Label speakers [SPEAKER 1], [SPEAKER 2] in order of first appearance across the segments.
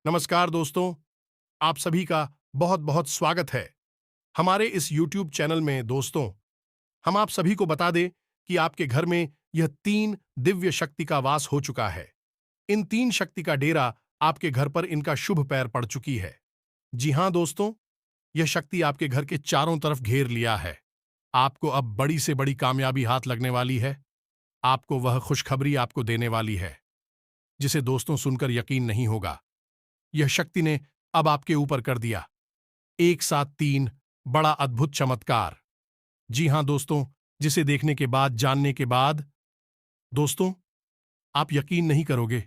[SPEAKER 1] नमस्कार दोस्तों, आप सभी का बहुत बहुत स्वागत है हमारे इस YouTube चैनल में। दोस्तों, हम आप सभी को बता दें कि आपके घर में यह 3 दिव्य शक्ति का वास हो चुका है। इन 3 शक्ति का डेरा आपके घर पर इनका शुभ पैर पड़ चुकी है। जी हां दोस्तों, यह शक्ति आपके घर के चारों तरफ घेर लिया है। आपको अब बड़ी से बड़ी कामयाबी हाथ लगने वाली है। आपको वह खुशखबरी आपको देने वाली है जिसे दोस्तों सुनकर यकीन नहीं होगा। यह शक्ति ने अब आपके ऊपर कर दिया एक साथ 3 बड़ा अद्भुत चमत्कार। जी हां दोस्तों, जिसे देखने के बाद, जानने के बाद दोस्तों आप यकीन नहीं करोगे।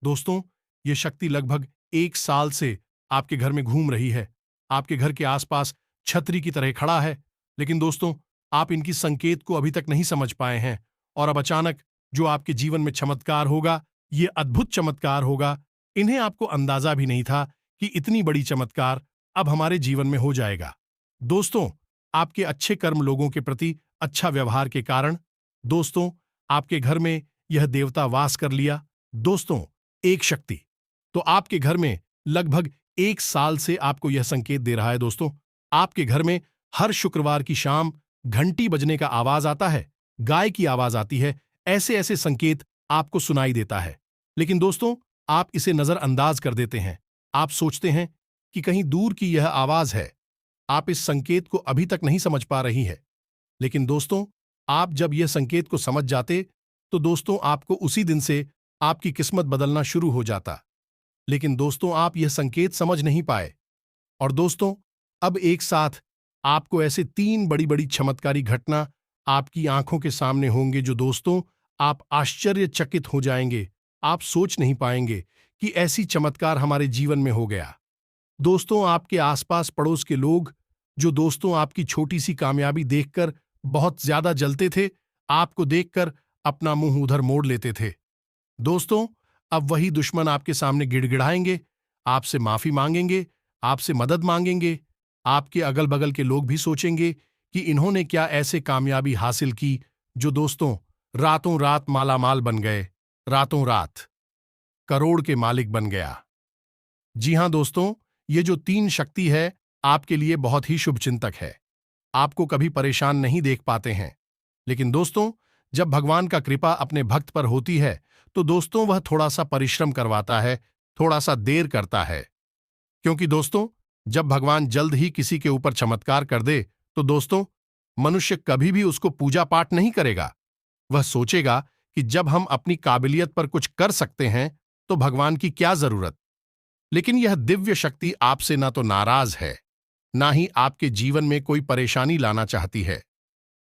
[SPEAKER 1] दोस्तों, यह शक्ति लगभग 1 साल से आपके घर में घूम रही है, आपके घर के आसपास छतरी की तरह खड़ा है। लेकिन दोस्तों, आप इनकी संकेत को अभी तक नहीं समझ पाए हैं। और अब अचानक जो आपके जीवन में चमत्कार होगा, यह अद्भुत चमत्कार होगा। इन्हें आपको अंदाजा भी नहीं था कि इतनी बड़ी चमत्कार अब हमारे जीवन में हो जाएगा। दोस्तों, आपके अच्छे कर्म, लोगों के प्रति अच्छा व्यवहार के कारण दोस्तों आपके घर में यह देवता वास कर लिया। दोस्तों, एक शक्ति तो आपके घर में लगभग 1 साल से आपको यह संकेत दे रहा है। दोस्तों, आपके घर में हर शुक्रवार की शाम घंटी बजने का आवाज आता है, गाय की आवाज आती है, ऐसे ऐसे संकेत आपको सुनाई देता है। लेकिन दोस्तों, आप इसे नजरअंदाज कर देते हैं। आप सोचते हैं कि कहीं दूर की यह आवाज है। आप इस संकेत को अभी तक नहीं समझ पा रही है। लेकिन दोस्तों, आप जब यह संकेत को समझ जाते तो दोस्तों आपको उसी दिन से आपकी किस्मत बदलना शुरू हो जाता। लेकिन दोस्तों, आप यह संकेत समझ नहीं पाए। और दोस्तों, अब एक साथ आपको ऐसे 3 बड़ी-बड़ी चमत्कारी घटना आपकी आंखों के सामने होंगे जो दोस्तों आप आश्चर्यचकित हो जाएंगे। आप सोच नहीं पाएंगे कि ऐसी चमत्कार हमारे जीवन में हो गया। दोस्तों, आपके आसपास पड़ोस के लोग जो दोस्तों आपकी छोटी सी कामयाबी देखकर बहुत ज्यादा जलते थे, आपको देखकर अपना मुंह उधर मोड़ लेते थे। दोस्तों, अब वही दुश्मन आपके सामने गिड़गिड़ाएंगे, आपसे माफी मांगेंगे, आपसे मदद मांगेंगे। आपके अगल बगल के लोग भी सोचेंगे कि इन्होंने क्या ऐसे कामयाबी हासिल की जो दोस्तों रातों रात मालामाल बन गए, रातों रात करोड़ के मालिक बन गया। जी हां दोस्तों, ये जो 3 शक्ति है आपके लिए बहुत ही शुभचिंतक है। आपको कभी परेशान नहीं देख पाते हैं। लेकिन दोस्तों, जब भगवान का कृपा अपने भक्त पर होती है तो दोस्तों वह थोड़ा सा परिश्रम करवाता है, थोड़ा सा देर करता है। क्योंकि दोस्तों, जब भगवान जल्द ही किसी के ऊपर चमत्कार कर दे तो दोस्तों मनुष्य कभी भी उसको पूजा पाठ नहीं करेगा। वह सोचेगा कि जब हम अपनी काबिलियत पर कुछ कर सकते हैं तो भगवान की क्या जरूरत। लेकिन यह दिव्य शक्ति आपसे ना तो नाराज है, ना ही आपके जीवन में कोई परेशानी लाना चाहती है।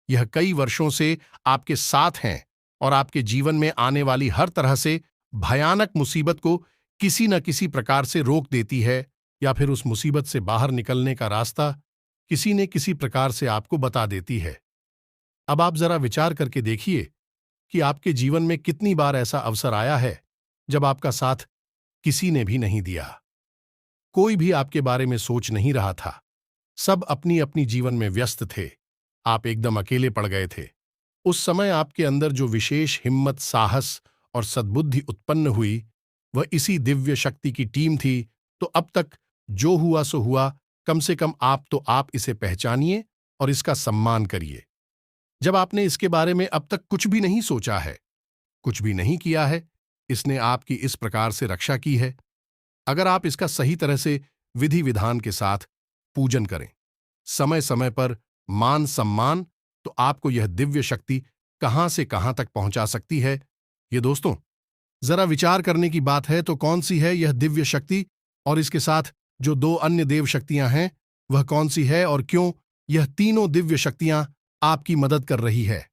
[SPEAKER 1] यह कई वर्षों से आपके साथ हैं और आपके जीवन में आने वाली हर तरह से भयानक मुसीबत को किसी न किसी प्रकार से रोक देती है, या फिर उस मुसीबत से बाहर निकलने का रास्ता किसी न किसी प्रकार से आपको बता देती है। अब आप जरा विचार करके देखिए कि आपके जीवन में कितनी बार ऐसा अवसर आया है जब आपका साथ किसी ने भी नहीं दिया। कोई भी आपके बारे में सोच नहीं रहा था। सब अपनी अपनी जीवन में व्यस्त थे। आप एकदम अकेले पड़ गए थे। उस समय आपके अंदर जो विशेष हिम्मत, साहस और सद्बुद्धि उत्पन्न हुई, वह इसी दिव्य शक्ति की टीम थी। तो अब तक जो हुआ सो हुआ, कम से कम आप इसे पहचानिए और इसका सम्मान करिए। जब आपने इसके बारे में अब तक कुछ भी नहीं सोचा है, कुछ भी नहीं किया है, इसने आपकी इस प्रकार से रक्षा की है। अगर आप इसका सही तरह से विधि विधान के साथ पूजन करें, समय समय पर मान सम्मान, तो आपको यह दिव्य शक्ति कहां से कहां तक पहुंचा सकती है। ये दोस्तों जरा विचार करने की बात है। तो कौन सी है यह दिव्य शक्ति, और इसके साथ जो 2 अन्य देव शक्तियां हैं वह कौन सी है, और क्यों यह तीनों दिव्य शक्तियां आपकी मदद कर रही है।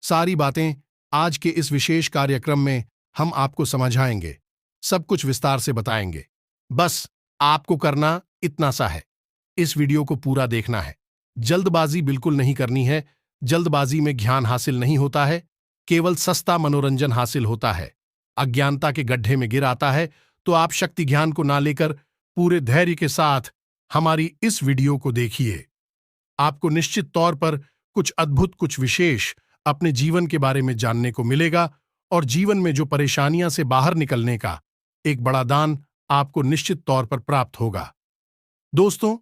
[SPEAKER 1] सारी बातें आज के इस विशेष कार्यक्रम में हम आपको समझाएंगे, सब कुछ विस्तार से बताएंगे। बस आपको करना इतना सा है, इस वीडियो को पूरा देखना है। जल्दबाजी बिल्कुल नहीं करनी है। जल्दबाजी में ज्ञान हासिल नहीं होता है, केवल सस्ता मनोरंजन हासिल होता है। अज्ञानता के गड्ढे में गिर आता है। तो आप शक्ति ज्ञान को ना लेकर पूरे धैर्य के साथ हमारी इस वीडियो को देखिए। आपको निश्चित तौर पर कुछ अद्भुत, कुछ विशेष अपने जीवन के बारे में जानने को मिलेगा, और जीवन में जो परेशानियां से बाहर निकलने का एक बड़ा दान आपको निश्चित तौर पर प्राप्त होगा। दोस्तों,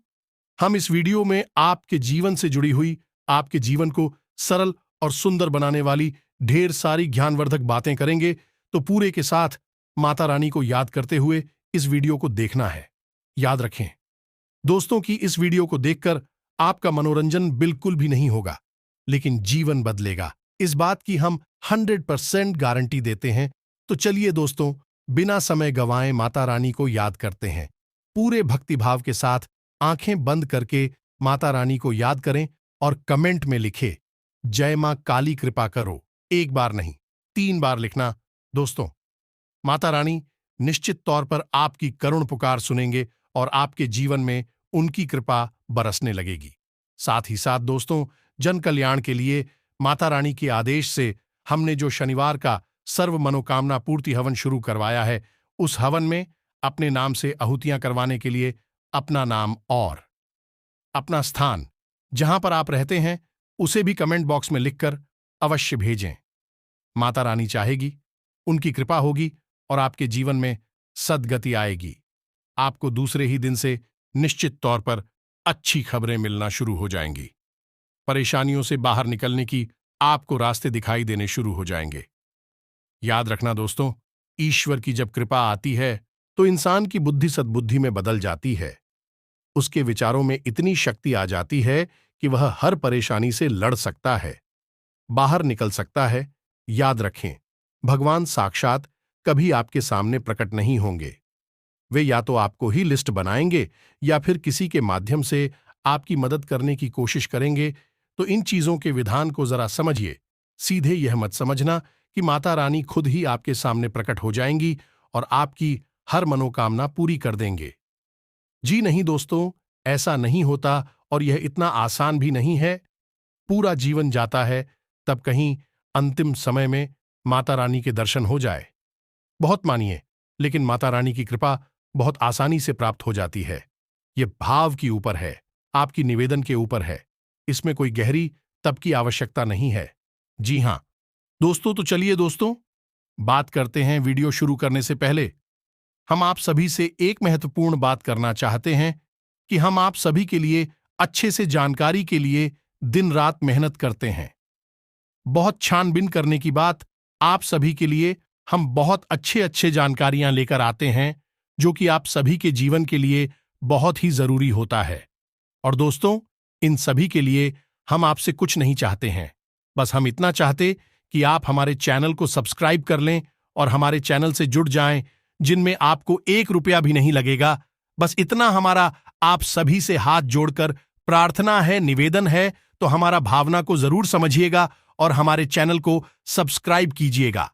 [SPEAKER 1] हम इस वीडियो में आपके जीवन से जुड़ी हुई, आपके जीवन को सरल और सुंदर बनाने वाली ढेर सारी ज्ञानवर्धक बातें करेंगे, तो पूरे के साथ माता रानी को याद करते हुए इस वीडियो को देखना है। याद रखें दोस्तों कि इस वीडियो को देखकर आपका मनोरंजन बिल्कुल भी नहीं होगा, लेकिन जीवन बदलेगा, इस बात की हम 100% गारंटी देते हैं। तो चलिए दोस्तों, बिना समय गंवाए माता रानी को याद करते हैं। पूरे भक्तिभाव के साथ आंखें बंद करके माता रानी को याद करें और कमेंट में लिखे, जय मां काली कृपा करो। एक बार नहीं, 3 बार लिखना। दोस्तों, माता रानी निश्चित तौर पर आपकी करुण पुकार सुनेंगे और आपके जीवन में उनकी कृपा बरसने लगेगी। साथ ही साथ दोस्तों, जन कल्याण के लिए माता रानी के आदेश से हमने जो शनिवार का सर्व मनोकामना पूर्ति हवन शुरू करवाया है, उस हवन में अपने नाम से आहुतियां करवाने के लिए अपना नाम और अपना स्थान, जहां पर आप रहते हैं, उसे भी कमेंट बॉक्स में लिखकर अवश्य भेजें। माता रानी चाहेगी, उनकी कृपा होगी और आपके जीवन में सद्गति आएगी। आपको दूसरे ही दिन से निश्चित तौर पर अच्छी खबरें मिलना शुरू हो जाएंगी। परेशानियों से बाहर निकलने की आपको रास्ते दिखाई देने शुरू हो जाएंगे। याद रखना दोस्तों, ईश्वर की जब कृपा आती है तो इंसान की बुद्धि सद्बुद्धि में बदल जाती है। उसके विचारों में इतनी शक्ति आ जाती है कि वह हर परेशानी से लड़ सकता है, बाहर निकल सकता है। याद रखें, भगवान साक्षात कभी आपके सामने प्रकट नहीं होंगे। वे या तो आपको ही लिस्ट बनाएंगे या फिर किसी के माध्यम से आपकी मदद करने की कोशिश करेंगे। तो इन चीजों के विधान को जरा समझिए। सीधे यह मत समझना कि माता रानी खुद ही आपके सामने प्रकट हो जाएंगी और आपकी हर मनोकामना पूरी कर देंगे। जी नहीं दोस्तों, ऐसा नहीं होता और यह इतना आसान भी नहीं है। पूरा जीवन जाता है, तब कहीं अंतिम समय में माता रानी के दर्शन हो जाए। बहुत मानिए, लेकिन माता रानी की कृपा बहुत आसानी से प्राप्त हो जाती है। यह भाव के ऊपर है, आपकी निवेदन के ऊपर है। इसमें कोई गहरी तप की आवश्यकता नहीं है। जी हां दोस्तों, तो चलिए दोस्तों, बात करते हैं। वीडियो शुरू करने से पहले हम आप सभी से एक महत्वपूर्ण बात करना चाहते हैं कि हम आप सभी के लिए अच्छे से जानकारी के लिए दिन रात मेहनत करते हैं। बहुत छानबीन करने की बात, आप सभी के लिए हम बहुत अच्छे जानकारियां लेकर आते हैं, जो कि आप सभी के जीवन के लिए बहुत ही जरूरी होता है। और दोस्तों, इन सभी के लिए हम आपसे कुछ नहीं चाहते हैं, बस हम इतना चाहते कि आप हमारे चैनल को सब्सक्राइब कर लें और हमारे चैनल से जुड़ जाएं, जिनमें आपको 1 रुपया भी नहीं लगेगा। बस इतना हमारा आप सभी से हाथ जोड़कर प्रार्थना है, निवेदन है। तो हमारा भावना को जरूर समझिएगा और हमारे चैनल को सब्सक्राइब कीजिएगा।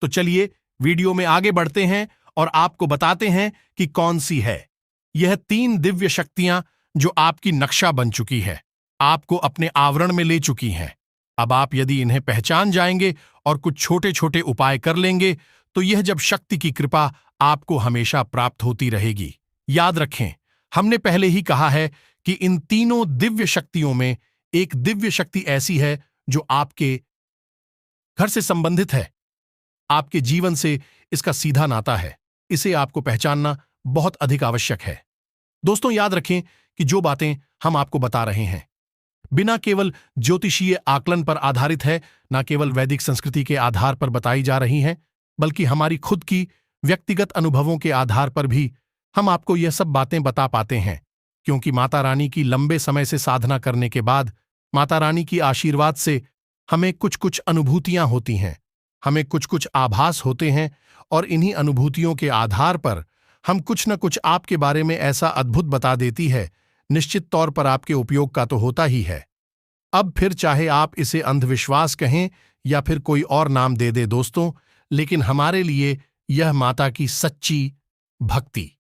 [SPEAKER 1] तो चलिए वीडियो में आगे बढ़ते हैं और आपको बताते हैं कि कौन सी है यह 3 दिव्य शक्तियां जो आपकी नक्शा बन चुकी है, आपको अपने आवरण में ले चुकी हैं। अब आप यदि इन्हें पहचान जाएंगे और कुछ छोटे छोटे उपाय कर लेंगे, तो यह जब शक्ति की कृपा आपको हमेशा प्राप्त होती रहेगी। याद रखें, हमने पहले ही कहा है कि इन तीनों दिव्य शक्तियों में एक दिव्य शक्ति ऐसी है जो आपके घर से संबंधित है, आपके जीवन से इसका सीधा नाता है। इसे आपको पहचानना बहुत अधिक आवश्यक है। दोस्तों, याद रखें कि जो बातें हम आपको बता रहे हैं बिना केवल ज्योतिषीय आकलन पर आधारित है, न केवल वैदिक संस्कृति के आधार पर बताई जा रही हैं, बल्कि हमारी खुद की व्यक्तिगत अनुभवों के आधार पर भी हम आपको यह सब बातें बता पाते हैं। क्योंकि माता रानी की लंबे समय से साधना करने के बाद माता रानी की आशीर्वाद से हमें कुछ कुछ अनुभूतियां होती हैं, हमें कुछ कुछ आभास होते हैं, और इन्हीं अनुभूतियों के आधार पर हम कुछ न कुछ आपके बारे में ऐसा अद्भुत बता देती है। निश्चित तौर पर आपके उपयोग का तो होता ही है। अब फिर चाहे आप इसे अंधविश्वास कहें या फिर कोई और नाम दे दे दोस्तों, लेकिन हमारे लिए यह माता की सच्ची भक्ति,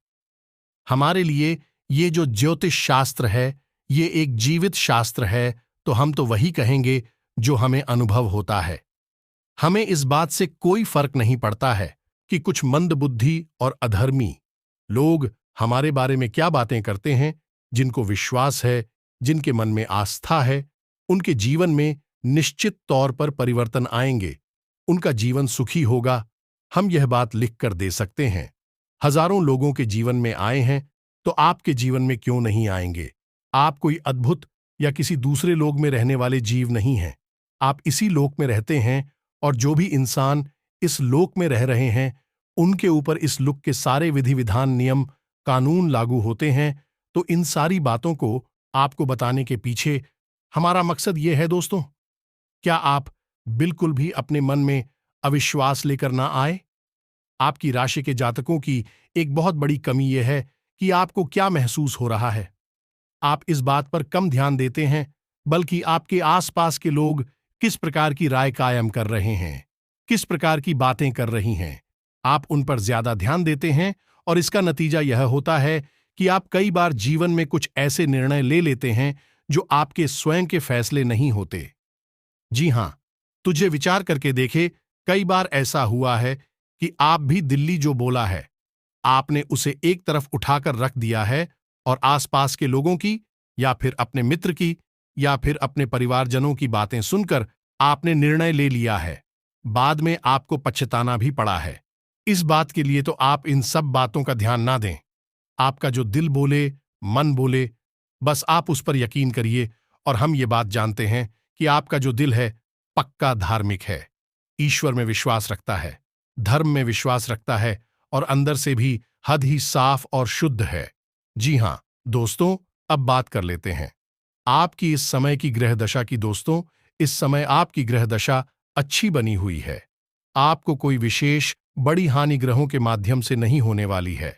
[SPEAKER 1] हमारे लिए ये जो ज्योतिष शास्त्र है, ये एक जीवित शास्त्र है। तो हम तो वही कहेंगे जो हमें अनुभव होता है। हमें इस बात से कोई फर्क नहीं पड़ता है कि कुछ मंदबुद्धि और अधर्मी लोग हमारे बारे में क्या बातें करते हैं। जिनको विश्वास है, जिनके मन में आस्था है, उनके जीवन में निश्चित तौर पर परिवर्तन आएंगे, उनका जीवन सुखी होगा। हम यह बात लिख कर दे सकते हैं। हजारों लोगों के जीवन में आए हैं, तो आपके जीवन में क्यों नहीं आएंगे? आप कोई अद्भुत या किसी दूसरे लोक में रहने वाले जीव नहीं हैं। आप इसी लोक में रहते हैं, और जो भी इंसान इस लोक में रह रहे हैं, उनके ऊपर इस लोक के सारे विधि विधान, नियम, कानून लागू होते हैं। तो इन सारी बातों को आपको बताने के पीछे हमारा मकसद ये है दोस्तों, क्या आप बिल्कुल भी अपने मन में अविश्वास लेकर ना आए? आपकी राशि के जातकों की एक बहुत बड़ी कमी यह है कि आपको क्या महसूस हो रहा है। आप इस बात पर कम ध्यान देते हैं, बल्कि आपके आसपास के लोग किस प्रकार की राय कायम कर रहे हैं, किस प्रकार की बातें कर रही हैं, आप उन पर ज्यादा ध्यान देते हैं। और इसका नतीजा यह होता है कि आप कई बार जीवन में कुछ ऐसे निर्णय ले लेते हैं जो आपके स्वयं के फैसले नहीं होते। जी हां, तुझे विचार करके देखे, कई बार ऐसा हुआ है कि आप भी दिल्ली जो बोला है, आपने उसे एक तरफ उठाकर रख दिया है, और आसपास के लोगों की, या फिर अपने मित्र की, या फिर अपने परिवारजनों की बातें सुनकर आपने निर्णय ले लिया है। बाद में आपको पछताना भी पड़ा है। इस बात के लिए तो आप इन सब बातों का ध्यान ना दें। आपका जो दिल बोले, मन बोले, बस आप उस पर यकीन करिए। और हम ये बात जानते हैं कि आपका जो दिल है पक्का धार्मिक है, ईश्वर में विश्वास रखता है, धर्म में विश्वास रखता है, और अंदर से भी हद ही साफ और शुद्ध है। जी हां दोस्तों, अब बात कर लेते हैं आपकी इस समय की ग्रह दशा की। दोस्तों, इस समय आपकी ग्रह दशा अच्छी बनी हुई है। आपको कोई विशेष बड़ी हानि ग्रहों के माध्यम से नहीं होने वाली है।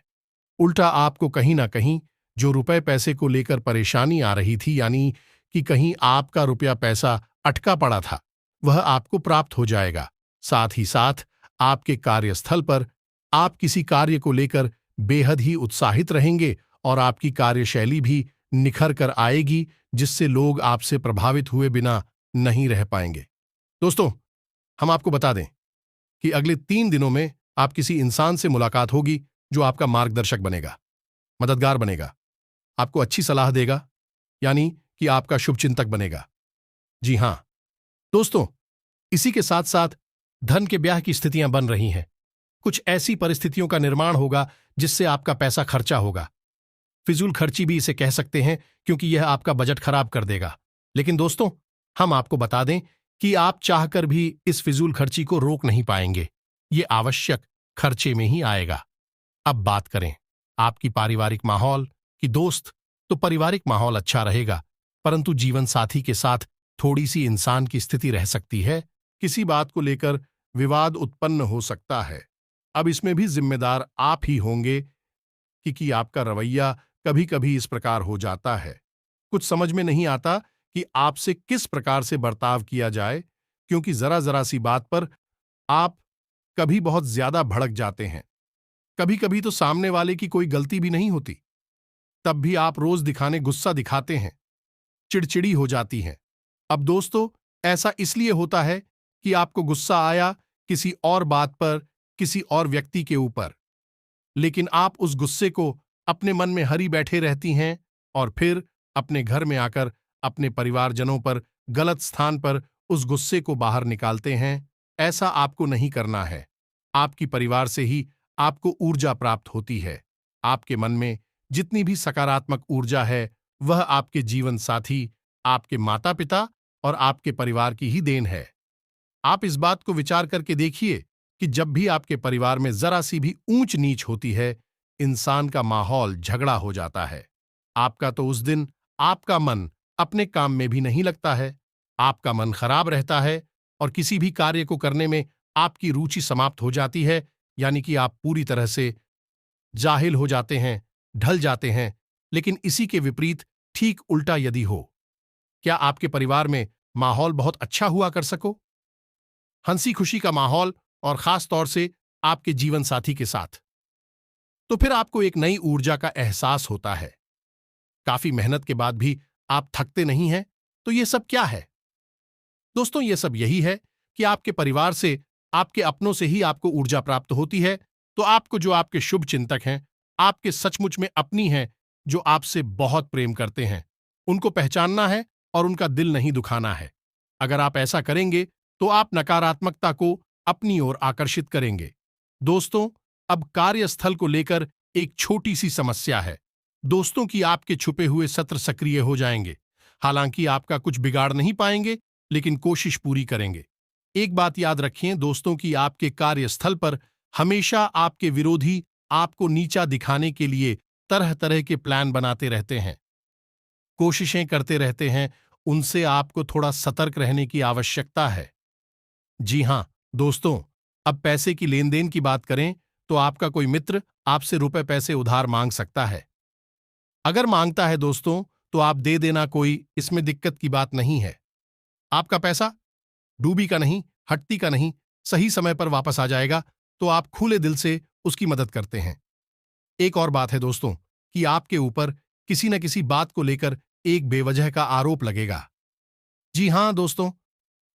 [SPEAKER 1] उल्टा आपको कहीं ना कहीं जो रुपए पैसे को लेकर परेशानी आ रही थी, यानी कि कहीं आपका रुपया पैसा अटका पड़ा था, वह आपको प्राप्त हो जाएगा। साथ ही साथ आपके कार्यस्थल पर आप किसी कार्य को लेकर बेहद ही उत्साहित रहेंगे, और आपकी कार्यशैली भी निखर कर आएगी, जिससे लोग आपसे प्रभावित हुए बिना नहीं रह पाएंगे। दोस्तों, हम आपको बता दें कि अगले 3 दिनों में आप किसी इंसान से मुलाकात होगी जो आपका मार्गदर्शक बनेगा, मददगार बनेगा, आपको अच्छी सलाह देगा, यानी कि आपका शुभचिंतक बनेगा। जी हां दोस्तों, इसी के साथ साथ धन के ब्याह की स्थितियां बन रही हैं। कुछ ऐसी परिस्थितियों का निर्माण होगा जिससे आपका पैसा खर्चा होगा। फिजूल खर्ची भी इसे कह सकते हैं, क्योंकि यह आपका बजट खराब कर देगा। लेकिन दोस्तों, हम आपको बता दें कि आप चाहकर भी इस फिजूल खर्ची को रोक नहीं पाएंगे। ये आवश्यक खर्चे में ही आएगा। अब बात करें आपकी पारिवारिक माहौल की। दोस्त, तो पारिवारिक माहौल अच्छा रहेगा, परंतु जीवन साथी के साथ थोड़ी सी इंसान की स्थिति रह सकती है। किसी बात को लेकर विवाद उत्पन्न हो सकता है। अब इसमें भी जिम्मेदार आप ही होंगे कि आपका रवैया कभी कभी इस प्रकार हो जाता है। कुछ समझ में नहीं आता कि आपसे किस प्रकार से बर्ताव किया जाए, क्योंकि जरा जरा सी बात पर आप कभी बहुत ज्यादा भड़क जाते हैं। कभी कभी तो सामने वाले की कोई गलती भी नहीं होती, तब भी आप रोज दिखाने गुस्सा दिखाते हैं, चिड़चिड़ी हो जाती हैं। अब दोस्तों, ऐसा इसलिए होता है कि आपको गुस्सा आया किसी और बात पर, किसी और व्यक्ति के ऊपर, लेकिन आप उस गुस्से को अपने मन में हरी बैठे रहती हैं, और फिर अपने घर में आकर अपने परिवारजनों पर गलत स्थान पर उस गुस्से को बाहर निकालते हैं। ऐसा आपको नहीं करना है। आपकी परिवार से ही आपको ऊर्जा प्राप्त होती है। आपके मन में जितनी भी सकारात्मक ऊर्जा है, वह आपके जीवन साथी, आपके माता पिता और आपके परिवार की ही देन है। आप इस बात को विचार करके देखिए कि जब भी आपके परिवार में जरा सी भी ऊंच नीच होती है, इंसान का माहौल झगड़ा हो जाता है। आपका तो उस दिन आपका मन अपने काम में भी नहीं लगता है, आपका मन खराब रहता है, और किसी भी कार्य को करने में आपकी रुचि समाप्त हो जाती है, यानी कि आप पूरी तरह से जाहिल हो जाते हैं, ढल जाते हैं। लेकिन इसी के विपरीत ठीक उल्टा यदि हो, क्या आपके परिवार में माहौल बहुत अच्छा हुआ कर सको, हंसी खुशी का माहौल, और खास तौर से आपके जीवन साथी के साथ, तो फिर आपको एक नई ऊर्जा का एहसास होता है। काफी मेहनत के बाद भी आप थकते नहीं हैं। तो ये सब क्या है दोस्तों? ये सब यही है कि आपके परिवार से, आपके अपनों से ही आपको ऊर्जा प्राप्त होती है। तो आपको जो आपके शुभ चिंतक हैं, आपके सचमुच में अपनी हैं, जो आपसे बहुत प्रेम करते हैं, उनको पहचानना है और उनका दिल नहीं दुखाना है। अगर आप ऐसा करेंगे तो आप नकारात्मकता को अपनी ओर आकर्षित करेंगे। दोस्तों, अब कार्यस्थल को लेकर एक छोटी सी समस्या है। दोस्तों की आपके छुपे हुए सत्र सक्रिय हो जाएंगे। हालांकि आपका कुछ बिगाड़ नहीं पाएंगे, लेकिन कोशिश पूरी करेंगे। एक बात याद रखें, दोस्तों की आपके कार्यस्थल पर हमेशा आपके विरोधी आपको नीचा दिखाने के लिए तरह तरह के प्लान बनाते रहते हैं, कोशिशें करते रहते हैं। उनसे आपको थोड़ा सतर्क रहने की आवश्यकता है। जी हां दोस्तों, अब पैसे की लेन देन की बात करें तो आपका कोई मित्र आपसे रुपए पैसे उधार मांग सकता है। अगर मांगता है दोस्तों, तो आप दे देना, कोई इसमें दिक्कत की बात नहीं है। आपका पैसा डूबी का नहीं, हट्टी का नहीं, सही समय पर वापस आ जाएगा, तो आप खुले दिल से उसकी मदद करते हैं। एक और बात है दोस्तों, कि आपके ऊपर किसी न किसी बात को लेकर एक बेवजह का आरोप लगेगा। जी हां दोस्तों,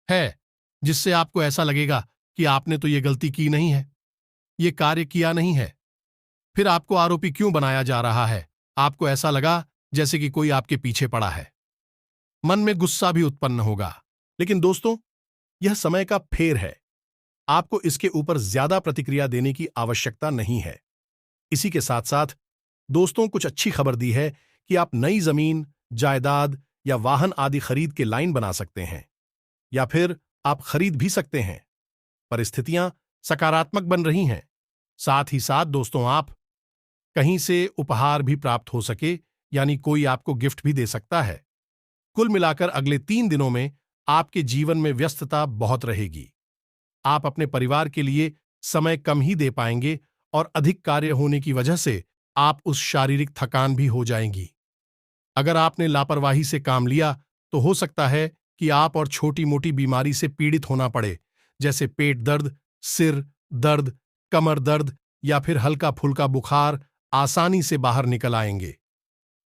[SPEAKER 1] है, जिससे आपको ऐसा लगेगा कि आपने तो ये गलती की नहीं है, ये कार्य किया नहीं है। फिर आपको आरोपी क्यों बनाया जा रहा है? आपको ऐसा लगा जैसे कि कोई आपके पीछे पड़ा है। मन में गुस्सा भी उत्पन्न होगा। लेकिन दोस्तों, यह समय का फेर है। आपको इसके ऊपर ज्यादा प्रतिक्रिया देने की आवश्यकता नहीं है। इसी के साथ साथ दोस्तों, कुछ अच्छी खबर दी है कि आप नई जमीन, जायदाद या वाहन आदि खरीद के लाइन बना सकते हैं, या फिर आप खरीद भी सकते हैं। परिस्थितियां सकारात्मक बन रही हैं। साथ ही साथ दोस्तों, आप कहीं से उपहार भी प्राप्त हो सके, यानी कोई आपको गिफ्ट भी दे सकता है। कुल मिलाकर अगले 3 दिनों में आपके जीवन में व्यस्तता बहुत रहेगी। आप अपने परिवार के लिए समय कम ही दे पाएंगे और अधिक कार्य होने की वजह से आप उस शारीरिक थकान भी हो जाएंगी। अगर आपने लापरवाही से काम लिया, तो हो सकता है कि आप और छोटी मोटी बीमारी से पीड़ित होना पड़े, जैसे पेट दर्द, सिर दर्द, कमर दर्द या फिर हल्का फुल्का बुखार आसानी से बाहर निकल आएंगे।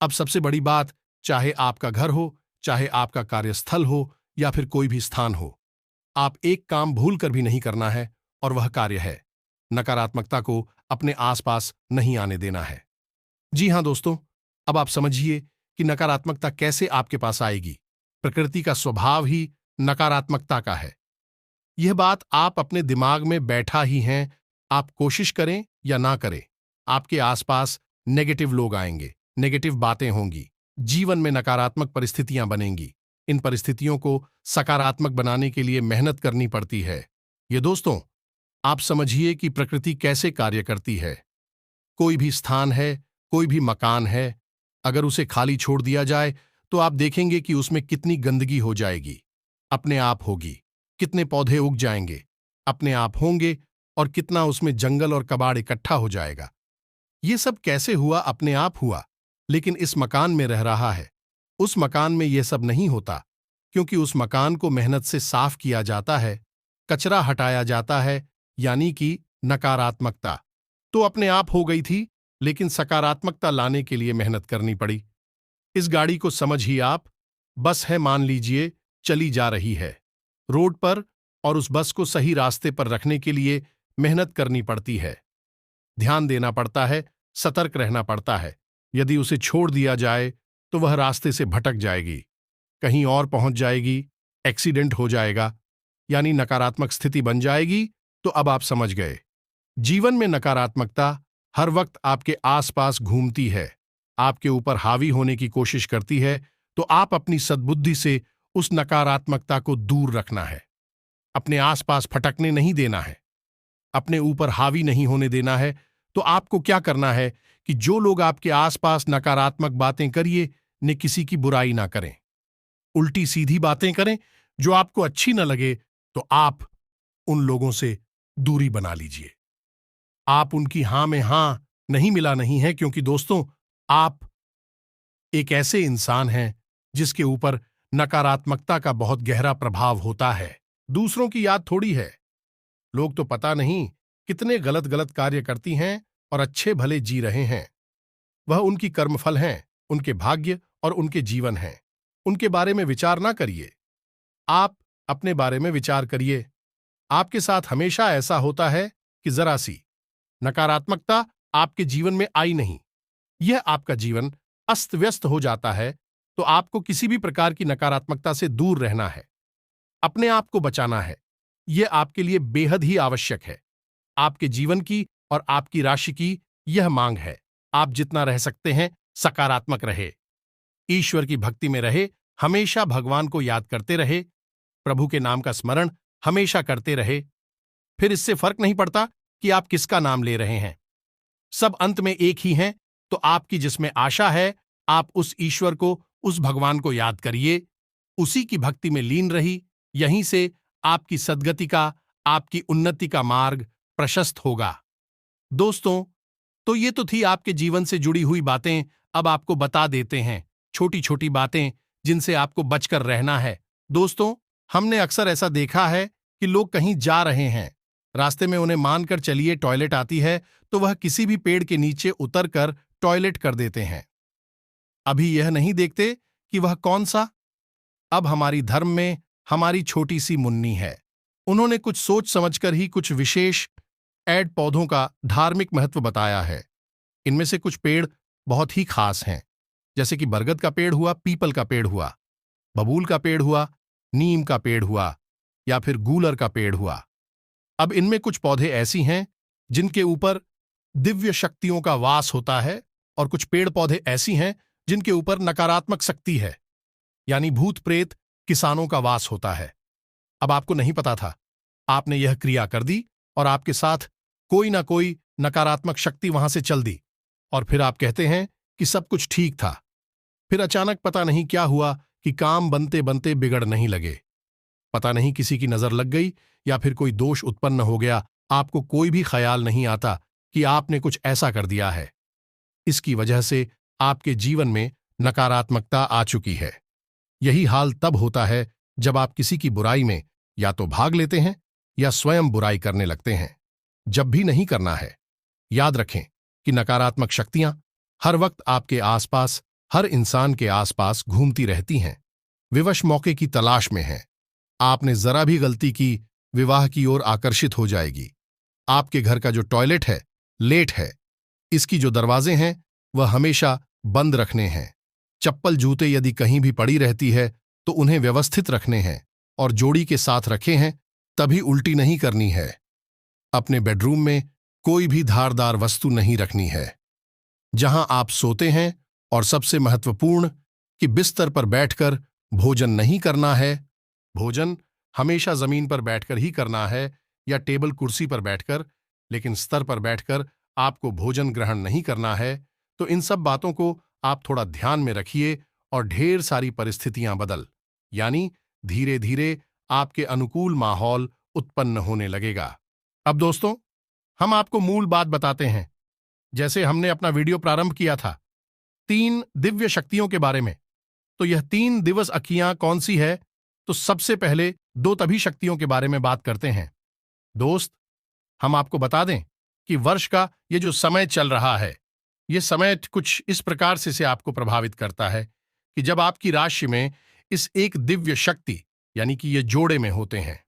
[SPEAKER 1] अब सबसे बड़ी बात, चाहे आपका घर हो, चाहे आपका कार्यस्थल हो या फिर कोई भी स्थान हो, आप एक काम भूल कर भी नहीं करना है, और वह कार्य है नकारात्मकता को अपने आसपास नहीं आने देना है। जी हां दोस्तों, अब आप समझिए कि नकारात्मकता कैसे आपके पास आएगी। प्रकृति का स्वभाव ही नकारात्मकता का है। यह बात आप अपने दिमाग में बैठा ही हैं, आप कोशिश करें या ना करें, आपके आसपास नेगेटिव लोग आएंगे, नेगेटिव बातें होंगी, जीवन में नकारात्मक परिस्थितियां बनेंगी। इन परिस्थितियों को सकारात्मक बनाने के लिए मेहनत करनी पड़ती है। ये दोस्तों, आप समझिए कि प्रकृति कैसे कार्य करती है। कोई भी स्थान है, कोई भी मकान है, अगर उसे खाली छोड़ दिया जाए तो आप देखेंगे कि उसमें कितनी गंदगी हो जाएगी, अपने आप होगी। कितने पौधे उग जाएंगे, अपने आप होंगे, और कितना उसमें जंगल और कबाड़ इकट्ठा हो जाएगा। ये सब कैसे हुआ? अपने आप हुआ। लेकिन इस मकान में रह रहा है, उस मकान में यह सब नहीं होता, क्योंकि उस मकान को मेहनत से साफ किया जाता है, कचरा हटाया जाता है, यानी कि नकारात्मकता तो अपने आप हो गई थी, लेकिन सकारात्मकता लाने के लिए मेहनत करनी पड़ी। इस गाड़ी को समझिए आप, बस है, मान लीजिए, चली जा रही है रोड पर, और उस बस को सही रास्ते पर रखने के लिए मेहनत करनी पड़ती है, ध्यान देना पड़ता है, सतर्क रहना पड़ता है। यदि उसे छोड़ दिया जाए तो वह रास्ते से भटक जाएगी, कहीं और पहुंच जाएगी, एक्सीडेंट हो जाएगा, यानी नकारात्मक स्थिति बन जाएगी। तो अब आप समझ गए, जीवन में नकारात्मकता हर वक्त आपके आसपास घूमती है, आपके ऊपर हावी होने की कोशिश करती है। तो आप अपनी सद्बुद्धि से उस नकारात्मकता को दूर रखना है, अपने आसपास फटकने नहीं देना है, अपने ऊपर हावी नहीं होने देना है। तो आपको क्या करना है कि जो लोग आपके आसपास नकारात्मक बातें करिए, ने किसी की बुराई ना करें, उल्टी सीधी बातें करें जो आपको अच्छी न लगे, तो आप उन लोगों से दूरी बना लीजिए। आप उनकी हां में हां नहीं मिला नहीं है, क्योंकि दोस्तों, आप एक ऐसे इंसान हैं जिसके ऊपर नकारात्मकता का बहुत गहरा प्रभाव होता है। दूसरों की याद थोड़ी है। लोग तो पता नहीं कितने गलत गलत कार्य करती हैं और अच्छे भले जी रहे हैं। वह उनकी कर्मफल हैं, उनके भाग्य और उनके जीवन हैं। उनके बारे में विचार ना करिए, आप अपने बारे में विचार करिए। आपके साथ हमेशा ऐसा होता है कि जरा सी नकारात्मकता आपके जीवन में आई नहीं, यह आपका जीवन अस्त व्यस्त हो जाता है। तो आपको किसी भी प्रकार की नकारात्मकता से दूर रहना है, अपने आप को बचाना है। यह आपके लिए बेहद ही आवश्यक है। आपके जीवन की और आपकी राशि की यह मांग है। आप जितना रह सकते हैं सकारात्मक रहे, ईश्वर की भक्ति में रहे, हमेशा भगवान को याद करते रहे, प्रभु के नाम का स्मरण हमेशा करते रहे। फिर इससे फर्क नहीं पड़ता कि आप किसका नाम ले रहे हैं, सब अंत में एक ही हैं। तो आपकी जिसमें आशा है, आप उस ईश्वर को, उस भगवान को याद करिए, उसी की भक्ति में लीन रही। यहीं से आपकी सद्गति का, आपकी उन्नति का मार्ग प्रशस्त होगा। दोस्तों, तो ये तो थी आपके जीवन से जुड़ी हुई बातें। अब आपको बता देते हैं छोटी छोटी बातें जिनसे आपको बचकर रहना है। दोस्तों, हमने अक्सर ऐसा देखा है कि लोग कहीं जा रहे हैं, रास्ते में उन्हें मानकर चलिए टॉयलेट आती है तो वह किसी भी पेड़ के नीचे उतरकर टॉयलेट कर देते हैं। अभी यह नहीं देखते कि वह कौन सा। अब हमारी धर्म में हमारी छोटी सी मुन्नी है, उन्होंने कुछ सोच समझकर ही कुछ विशेष एड पौधों का धार्मिक महत्व बताया है। इनमें से कुछ पेड़ बहुत ही खास हैं, जैसे कि बरगद का पेड़ हुआ, पीपल का पेड़ हुआ, बबूल का पेड़ हुआ, नीम का पेड़ हुआ, या फिर गूलर का पेड़ हुआ। अब इनमें कुछ पौधे ऐसी हैं जिनके ऊपर दिव्य शक्तियों का वास होता है, और कुछ पेड़ पौधे ऐसी हैं जिनके ऊपर नकारात्मक शक्ति है, यानी भूत प्रेत किसानों का वास होता है। अब आपको नहीं पता था, आपने यह क्रिया कर दी और आपके साथ कोई ना कोई नकारात्मक शक्ति वहां से चल दी, और फिर आप कहते हैं कि सब कुछ ठीक था। फिर अचानक पता नहीं क्या हुआ कि काम बनते बनते बिगड़ नहीं लगे। पता नहीं किसी की नजर लग गई या फिर कोई दोष उत्पन्न हो गया। आपको कोई भी ख्याल नहीं आता कि आपने कुछ ऐसा कर दिया है। इसकी वजह से आपके जीवन में नकारात्मकता आ चुकी है। यही हाल तब होता है जब आप किसी की बुराई में या तो भाग लेते हैं या स्वयं बुराई करने लगते हैं, जब भी नहीं करना है। याद रखें कि नकारात्मक शक्तियां हर वक्त आपके आसपास, हर इंसान के आसपास घूमती रहती हैं, विवश मौके की तलाश में हैं। आपने जरा भी गलती की, विवाह की ओर आकर्षित हो जाएगी। आपके घर का जो टॉयलेट है, लेट है, इसकी जो दरवाजे हैं वह हमेशा बंद रखने हैं। चप्पल जूते यदि कहीं भी पड़ी रहती है तो उन्हें व्यवस्थित रखने हैं, और जोड़ी के साथ रखे हैं, तभी उल्टी नहीं करनी है। अपने बेडरूम में कोई भी धारदार वस्तु नहीं रखनी है। जहां आप सोते हैं, और सबसे महत्वपूर्ण कि बिस्तर पर बैठकर भोजन नहीं करना है। भोजन हमेशा जमीन पर बैठकर ही करना है, या टेबल कुर्सी पर बैठकर, लेकिन स्तर पर बैठकर आपको भोजन ग्रहण नहीं करना है। तो इन सब बातों को आप थोड़ा ध्यान में रखिए, और ढेर सारी परिस्थितियां यानी धीरे धीरे आपके अनुकूल माहौल उत्पन्न होने लगेगा। अब दोस्तों, हम आपको मूल बात बताते हैं। जैसे हमने अपना वीडियो प्रारंभ किया था 3 दिव्य शक्तियों के बारे में, तो यह 3 दिवस अखियां कौन सी है? तो सबसे पहले 2 तभी शक्तियों के बारे में बात करते हैं। दोस्त, हम आपको बता दें कि वर्ष का ये जो समय चल रहा है, ये समय कुछ इस प्रकार से आपको प्रभावित करता है कि जब आपकी राशि में इस एक दिव्य शक्ति यानी कि ये जोड़े में होते हैं।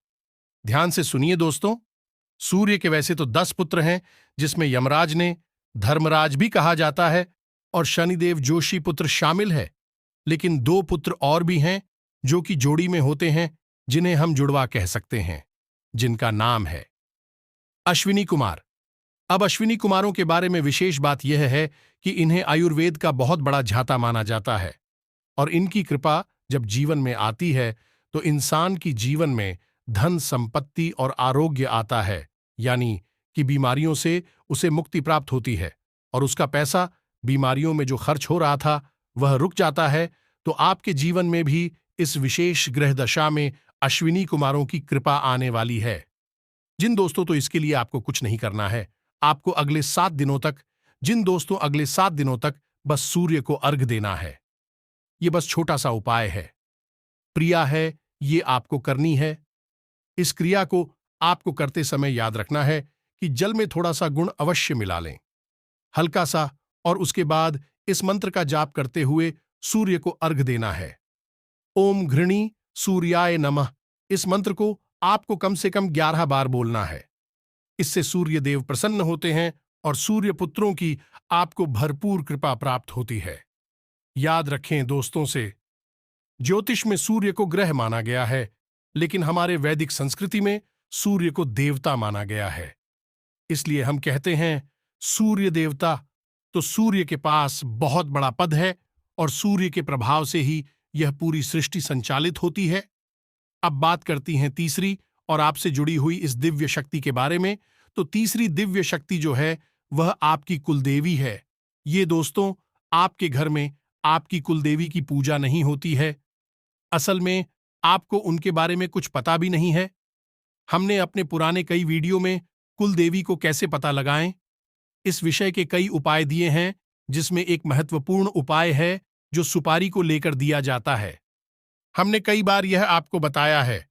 [SPEAKER 1] ध्यान से सुनिए दोस्तों, सूर्य के वैसे तो 10 पुत्र हैं, जिसमें यमराज ने धर्मराज भी कहा जाता है, और शनिदेव जोशी पुत्र शामिल है। लेकिन 2 पुत्र और भी हैं जो कि जोड़ी में होते हैं, जिन्हें हम जुड़वा कह सकते हैं, जिनका नाम है अश्विनी कुमार। अब अश्विनी कुमारों के बारे में विशेष बात यह है कि इन्हें आयुर्वेद का बहुत बड़ा झाता माना जाता है, और इनकी कृपा जब जीवन में आती है तो इंसान की जीवन में धन, संपत्ति और आरोग्य आता है, यानी कि बीमारियों से उसे मुक्ति प्राप्त होती है, और उसका पैसा बीमारियों में जो खर्च हो रहा था वह रुक जाता है। तो आपके जीवन में भी इस विशेष ग्रह दशा में अश्विनी कुमारों की कृपा आने वाली है। जिन दोस्तों, तो इसके लिए आपको कुछ नहीं करना है। आपको अगले 7 दिनों तक, जिन दोस्तों अगले 7 दिनों तक बस सूर्य को अर्घ देना है। ये बस छोटा सा उपाय है, क्रिया है, ये आपको करनी है। इस क्रिया को आपको करते समय याद रखना है कि जल में थोड़ा सा गुण अवश्य मिला लें, हल्का सा, और उसके बाद इस मंत्र का जाप करते हुए सूर्य को अर्घ देना है। ओम घृणी सूर्याय नमः। इस मंत्र को आपको कम से कम 11 बार बोलना है। इससे सूर्य देव प्रसन्न होते हैं और सूर्य पुत्रों की आपको भरपूर कृपा प्राप्त होती है। याद रखें दोस्तों से, ज्योतिष में सूर्य को ग्रह माना गया है, लेकिन हमारे वैदिक संस्कृति में सूर्य को देवता माना गया है। इसलिए हम कहते हैं सूर्य देवता, तो सूर्य के पास बहुत बड़ा पद है और सूर्य के प्रभाव से ही यह पूरी सृष्टि संचालित होती है। अब बात करती हैं तीसरी और आपसे जुड़ी हुई इस दिव्य शक्ति के बारे में। तो तीसरी दिव्य शक्ति जो है वह आपकी कुलदेवी है। ये दोस्तों, आपके घर में आपकी कुलदेवी की पूजा नहीं होती है। असल में आपको उनके बारे में कुछ पता भी नहीं है। हमने अपने पुराने कई वीडियो में कुलदेवी को कैसे पता लगाएं, इस विषय के कई उपाय दिए हैं, जिसमें एक महत्वपूर्ण उपाय है जो सुपारी को लेकर दिया जाता है। हमने कई बार यह आपको बताया है।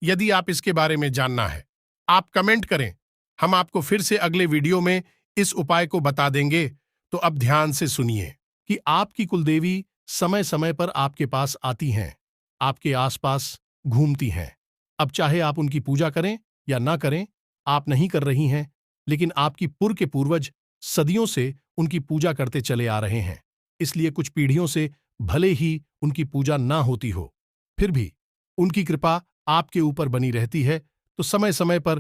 [SPEAKER 1] यदि आप इसके बारे में जानना है, आप कमेंट करें, हम आपको फिर से अगले वीडियो में इस उपाय को बता देंगे। तो अब ध्यान से सुनिए कि आपकी कुलदेवी समय समय पर आपके पास आती हैं, आपके आसपास घूमती हैं। अब चाहे आप उनकी पूजा करें या ना करें, आप नहीं कर रही हैं, लेकिन आपकी पुर के पूर्वज सदियों से उनकी पूजा करते चले आ रहे हैं। इसलिए कुछ पीढ़ियों से भले ही उनकी पूजा ना होती हो, फिर भी उनकी कृपा आपके ऊपर बनी रहती है। तो समय समय पर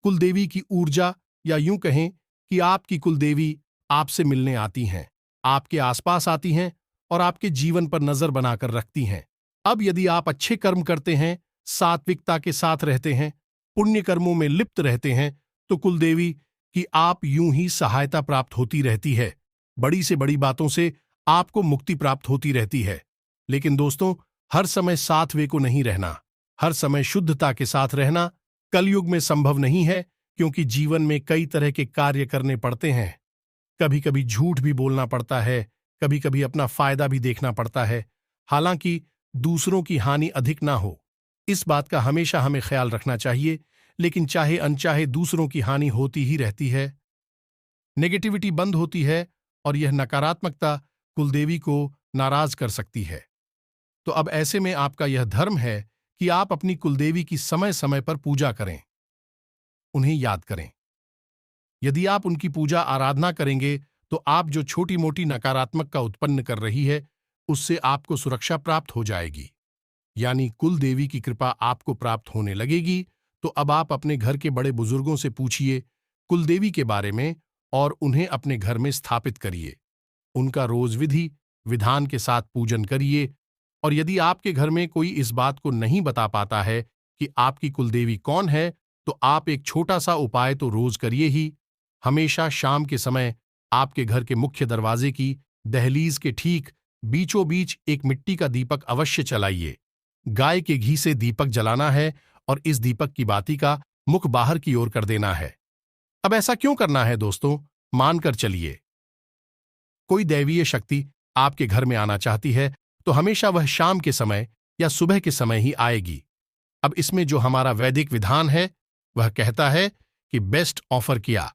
[SPEAKER 1] कुलदेवी की ऊर्जा, या यूं कहें कि आपकी कुलदेवी आपसे मिलने आती हैं, आपके आसपास आती हैं और आपके जीवन पर नजर बनाकर रखती हैं। अब यदि आप अच्छे कर्म करते हैं, सात्विकता के साथ रहते हैं, पुण्य कर्मों में लिप्त रहते हैं, तो कुलदेवी की आप यूं ही सहायता प्राप्त होती रहती है। बड़ी से बड़ी बातों से आपको मुक्ति प्राप्त होती रहती है। लेकिन दोस्तों, हर समय सात्विक को नहीं रहना, हर समय शुद्धता के साथ रहना कलयुग में संभव नहीं है, क्योंकि जीवन में कई तरह के कार्य करने पड़ते हैं। कभी कभी झूठ भी बोलना पड़ता है, कभी कभी अपना फायदा भी देखना पड़ता है, हालांकि दूसरों की हानि अधिक ना हो, इस बात का हमेशा हमें ख्याल रखना चाहिए। लेकिन चाहे अनचाहे दूसरों की हानि होती ही रहती है, नेगेटिविटी बंद होती है और यह नकारात्मकता कुलदेवी को नाराज कर सकती है। तो अब ऐसे में आपका यह धर्म है कि आप अपनी कुलदेवी की समय समय पर पूजा करें, उन्हें याद करें। यदि आप उनकी पूजा आराधना करेंगे तो आप जो छोटी मोटी नकारात्मक का उत्पन्न कर रही है, उससे आपको सुरक्षा प्राप्त हो जाएगी, यानी कुल देवी की कृपा आपको प्राप्त होने लगेगी। तो अब आप अपने घर के बड़े बुजुर्गों से पूछिए कुलदेवी के बारे में और उन्हें अपने घर में स्थापित करिए। उनका रोज विधि विधान के साथ पूजन करिए। और यदि आपके घर में कोई इस बात को नहीं बता पाता है कि आपकी कुलदेवी कौन है, तो आप एक छोटा सा उपाय तो रोज करिए ही। हमेशा शाम के समय आपके घर के मुख्य दरवाजे की दहलीज के ठीक बीचों बीच एक मिट्टी का दीपक अवश्य चलाइए। गाय के घी से दीपक जलाना है और इस दीपक की बाती का मुख बाहर की ओर कर देना है। अब ऐसा क्यों करना है दोस्तों? मानकर चलिए, कोई दैवीय शक्ति आपके घर में आना चाहती है तो हमेशा वह शाम के समय या सुबह के समय ही आएगी। अब इसमें जो हमारा वैदिक विधान है वह कहता है कि बेस्ट ऑफर किया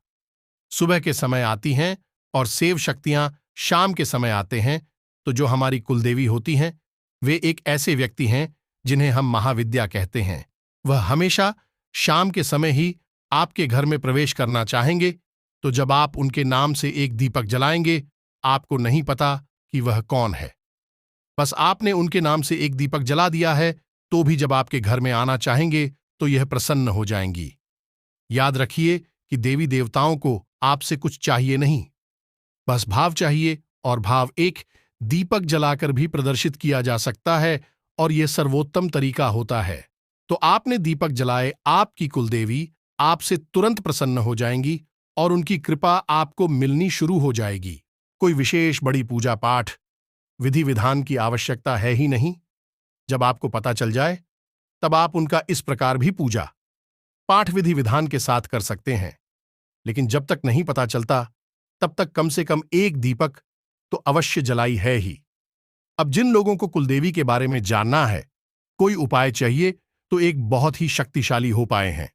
[SPEAKER 1] सुबह के समय आती हैं और सेव शक्तियां शाम के समय आते हैं। तो जो हमारी कुलदेवी होती हैं वे एक ऐसे व्यक्ति हैं जिन्हें हम महाविद्या कहते हैं। वह हमेशा शाम के समय ही आपके घर में प्रवेश करना चाहेंगे। तो जब आप उनके नाम से एक दीपक जलाएंगे, आपको नहीं पता कि वह कौन है, बस आपने उनके नाम से एक दीपक जला दिया है, तो भी जब आपके घर में आना चाहेंगे तो यह प्रसन्न हो जाएंगी। याद रखिए कि देवी देवताओं को आपसे कुछ चाहिए नहीं, बस भाव चाहिए, और भाव एक दीपक जलाकर भी प्रदर्शित किया जा सकता है और यह सर्वोत्तम तरीका होता है। तो आपने दीपक जलाए, आपकी कुलदेवी आपसे तुरंत प्रसन्न हो जाएंगी और उनकी कृपा आपको मिलनी शुरू हो जाएगी। कोई विशेष बड़ी पूजा पाठ विधि विधान की आवश्यकता है ही नहीं। जब आपको पता चल जाए तब आप उनका इस प्रकार भी पूजा पाठ विधि विधान के साथ कर सकते हैं। लेकिन जब तक नहीं पता चलता तब तक कम से कम एक दीपक तो अवश्य जलाई है ही। अब जिन लोगों को कुलदेवी के बारे में जानना है, कोई उपाय चाहिए, तो एक बहुत ही शक्तिशाली हो पाए हैं,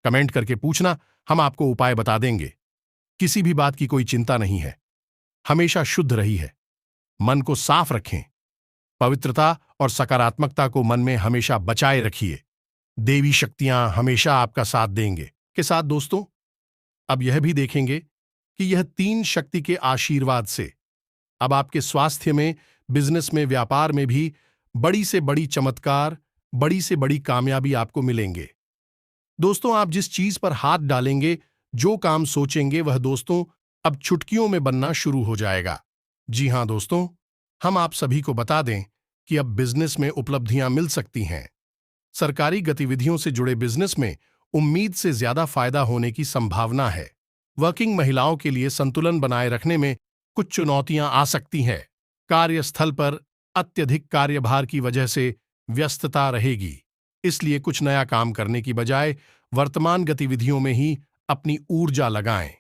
[SPEAKER 1] कमेंट करके पूछना, हम आपको उपाय बता देंगे। किसी भी बात की कोई चिंता नहीं है। हमेशा शुद्ध रही है, मन को साफ रखें, पवित्रता और सकारात्मकता को मन में हमेशा बचाए रखिए। देवी शक्तियां हमेशा आपका साथ देंगे। के साथ दोस्तों, अब यह भी देखेंगे कि यह 3 शक्ति के आशीर्वाद से अब आपके स्वास्थ्य में, बिजनेस में, व्यापार में भी बड़ी से बड़ी चमत्कार, बड़ी से बड़ी कामयाबी आपको मिलेंगे। दोस्तों, आप जिस चीज पर हाथ डालेंगे जो काम सोचेंगे वह दोस्तों अब चुटकियों में बनना शुरू हो जाएगा। जी हाँ दोस्तों, हम आप सभी को बता दें कि अब बिजनेस में उपलब्धियां मिल सकती हैं। सरकारी गतिविधियों से जुड़े बिजनेस में उम्मीद से ज्यादा फायदा होने की संभावना है। वर्किंग महिलाओं के लिए संतुलन बनाए रखने में कुछ चुनौतियां आ सकती हैं। कार्यस्थल पर अत्यधिक कार्यभार की वजह से व्यस्तता रहेगी, इसलिए कुछ नया काम करने की बजाय वर्तमान गतिविधियों में ही अपनी ऊर्जा लगाएं।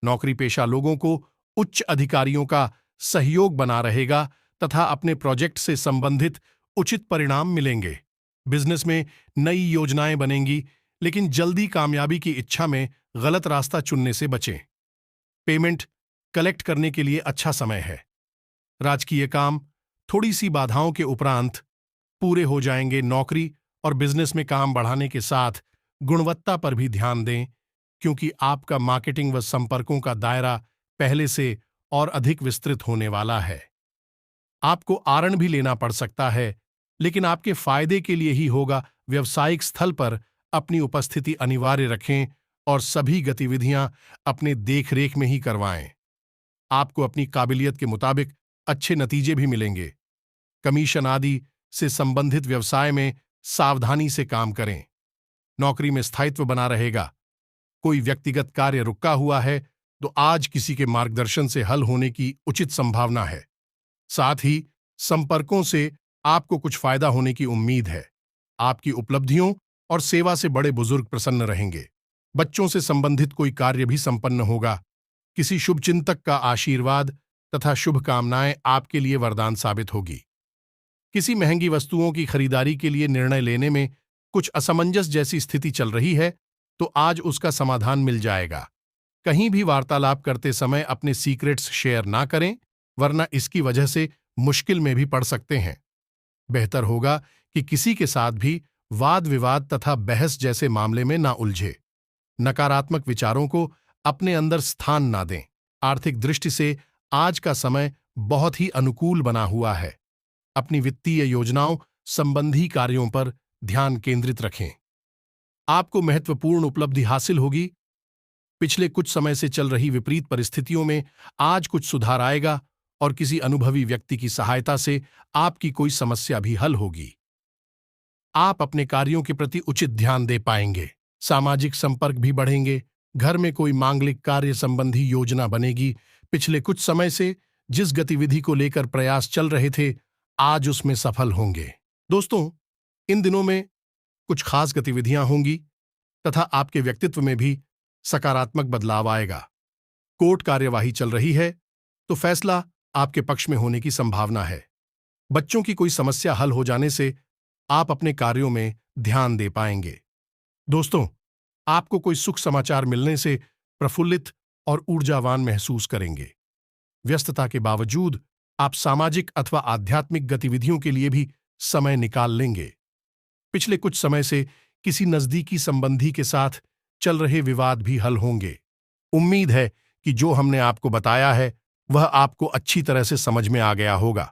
[SPEAKER 1] नौकरी पेशा लोगों को उच्च अधिकारियों का सहयोग बना रहेगा तथा अपने प्रोजेक्ट से संबंधित उचित परिणाम मिलेंगे। बिजनेस में नई योजनाएं बनेंगी, लेकिन जल्दी कामयाबी की इच्छा में गलत रास्ता चुनने से बचें। पेमेंट कलेक्ट करने के लिए अच्छा समय है। राजकीय काम थोड़ी सी बाधाओं के उपरांत पूरे हो जाएंगे। नौकरी और बिजनेस में काम बढ़ाने के साथ गुणवत्ता पर भी ध्यान दें, क्योंकि आपका मार्केटिंग व संपर्कों का दायरा पहले से और अधिक विस्तृत होने वाला है। आपको आरण भी लेना पड़ सकता है, लेकिन आपके फायदे के लिए ही होगा। व्यावसायिक स्थल पर अपनी उपस्थिति अनिवार्य रखें और सभी गतिविधियां अपने देखरेख में ही करवाएं। आपको अपनी काबिलियत के मुताबिक अच्छे नतीजे भी मिलेंगे। कमीशन आदि से संबंधित व्यवसाय में सावधानी से काम करें। नौकरी में स्थायित्व बना रहेगा। कोई व्यक्तिगत कार्य रुका हुआ है तो आज किसी के मार्गदर्शन से हल होने की उचित संभावना है। साथ ही संपर्कों से आपको कुछ फायदा होने की उम्मीद है। आपकी उपलब्धियों और सेवा से बड़े बुजुर्ग प्रसन्न रहेंगे। बच्चों से संबंधित कोई कार्य भी संपन्न होगा। किसी शुभचिंतक का आशीर्वाद तथा शुभकामनाएं आपके लिए वरदान साबित होगी। किसी महंगी वस्तुओं की खरीदारी के लिए निर्णय लेने में कुछ असमंजस जैसी स्थिति चल रही है, तो आज उसका समाधान मिल जाएगा। कहीं भी वार्तालाप करते समय अपने सीक्रेट्स शेयर ना करें, वरना इसकी वजह से मुश्किल में भी पड़ सकते हैं। बेहतर होगा कि किसी के साथ भी वाद विवाद तथा बहस जैसे मामले में ना उलझे। नकारात्मक विचारों को अपने अंदर स्थान ना दें। आर्थिक दृष्टि से आज का समय बहुत ही अनुकूल बना हुआ है। अपनी वित्तीय योजनाओं संबंधी कार्यों पर ध्यान केंद्रित रखें। आपको महत्वपूर्ण उपलब्धि हासिल होगी। पिछले कुछ समय से चल रही विपरीत परिस्थितियों में आज कुछ सुधार आएगा और किसी अनुभवी व्यक्ति की सहायता से आपकी कोई समस्या भी हल होगी। आप अपने कार्यों के प्रति उचित ध्यान दे पाएंगे। सामाजिक संपर्क भी बढ़ेंगे। घर में कोई मांगलिक कार्य संबंधी योजना बनेगी। पिछले कुछ समय से जिस गतिविधि को लेकर प्रयास चल रहे थे, आज उसमें सफल होंगे। दोस्तों, इन दिनों में कुछ खास गतिविधियां होंगी तथा आपके व्यक्तित्व में भी सकारात्मक बदलाव आएगा। कोर्ट कार्यवाही चल रही है तो फैसला आपके पक्ष में होने की संभावना है। बच्चों की कोई समस्या हल हो जाने से आप अपने कार्यों में ध्यान दे पाएंगे। दोस्तों, आपको कोई सुख समाचार मिलने से प्रफुल्लित और ऊर्जावान महसूस करेंगे। व्यस्तता के बावजूद आप सामाजिक अथवा आध्यात्मिक गतिविधियों के लिए भी समय निकाल लेंगे। पिछले कुछ समय से किसी नजदीकी संबंधी के साथ चल रहे विवाद भी हल होंगे। उम्मीद है कि जो हमने आपको बताया है वह आपको अच्छी तरह से समझ में आ गया होगा।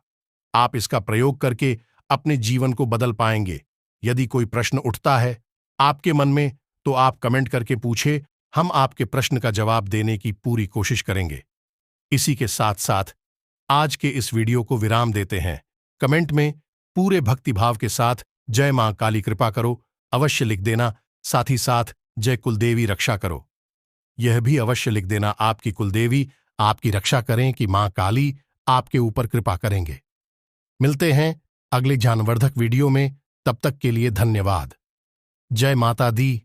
[SPEAKER 1] आप इसका प्रयोग करके अपने जीवन को बदल पाएंगे। यदि कोई प्रश्न उठता है आपके मन में, तो आप कमेंट करके पूछे। हम आपके प्रश्न का जवाब देने की पूरी कोशिश करेंगे। इसी के साथ साथ आज के इस वीडियो को विराम देते हैं। कमेंट में पूरे भक्तिभाव के साथ जय मां काली कृपा करो अवश्य लिख देना। साथ ही साथ जय कुलदेवी रक्षा करो यह भी अवश्य लिख देना। आपकी कुलदेवी आपकी रक्षा करें कि मां काली आपके ऊपर कृपा करेंगे। मिलते हैं अगले ज्ञानवर्धक वीडियो में। तब तक के लिए धन्यवाद। जय माता दी।